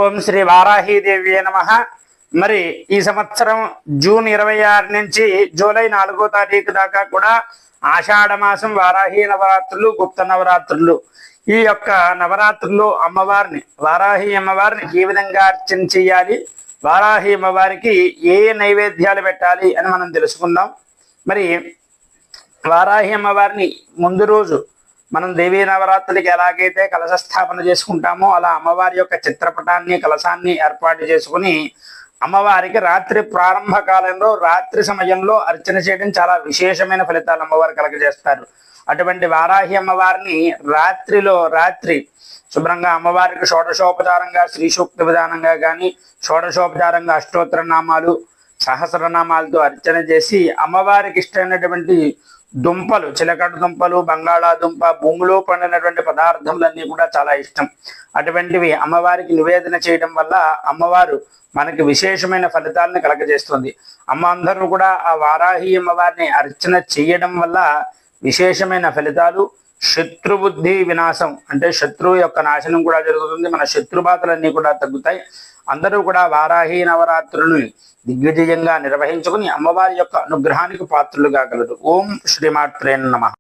ఓం శ్రీ వారాహీదేవి నమః. మరి ఈ సంవత్సరం జూన్ 26 నుంచి జూలై 4వ తారీఖు దాకా కూడా ఆషాఢ మాసం వారాహి నవరాత్రులు, గుప్త నవరాత్రులు. ఈ యొక్క నవరాత్రుల్లో అమ్మవారిని, వారాహి అమ్మవారిని ఏ విధంగా అర్చన చేయాలి, వారాహి అమ్మవారికి ఏ నైవేద్యాలు పెట్టాలి అని మనం తెలుసుకుందాం. మరి వారాహి అమ్మవారిని ముందు రోజు మనం దేవీ నవరాత్రులకి ఎలాగైతే కలశ స్థాపన చేసుకుంటామో అలా అమ్మవారి యొక్క చిత్రపటాన్ని, కలశాన్ని ఏర్పాటు చేసుకుని అమ్మవారికి రాత్రి ప్రారంభ కాలంలో, రాత్రి సమయంలో అర్చన చేయడం చాలా విశేషమైన ఫలితాలు అమ్మవారు కలగజేస్తారు. అటువంటి వారాహి అమ్మవారిని రాత్రి శుభ్రంగా అమ్మవారికి షోడశోపచారంగా శ్రీ సూక్త విధానంగా కానీ, షోడశోపచారంగా అష్టోత్తర నామాలు, సహస్రనామాలతో అర్చన చేసి అమ్మవారికి ఇష్టమైనటువంటి దుంపలు, చిలకడ దుంపలు, బంగాళాదుంప, భూమిలో పండినటువంటి పదార్థములన్నీ కూడా చాలా ఇష్టం. అటువంటివి అమ్మవారికి నివేదన చేయడం వల్ల అమ్మవారు మనకి విశేషమైన ఫలితాలను కలగజేస్తుంది. అందరూ కూడా ఆ వారాహి అమ్మవారిని అర్చన చేయడం వల్ల విశేషమైన ఫలితాలు, శత్రుబుద్ధి వినాశం అంటే శత్రువు యొక్క నాశనం కూడా జరుగుతుంది. మన శత్రుబాధలన్నీ కూడా తగ్గుతాయి. అందరూ కూడా వారాహి నవరాత్రులను దిగ్విజయంగా నిర్వహించుకుని అమ్మవారి యొక్క అనుగ్రహానికి పాత్రులు కాగలరు. ఓం శ్రీమాత్రే నమః.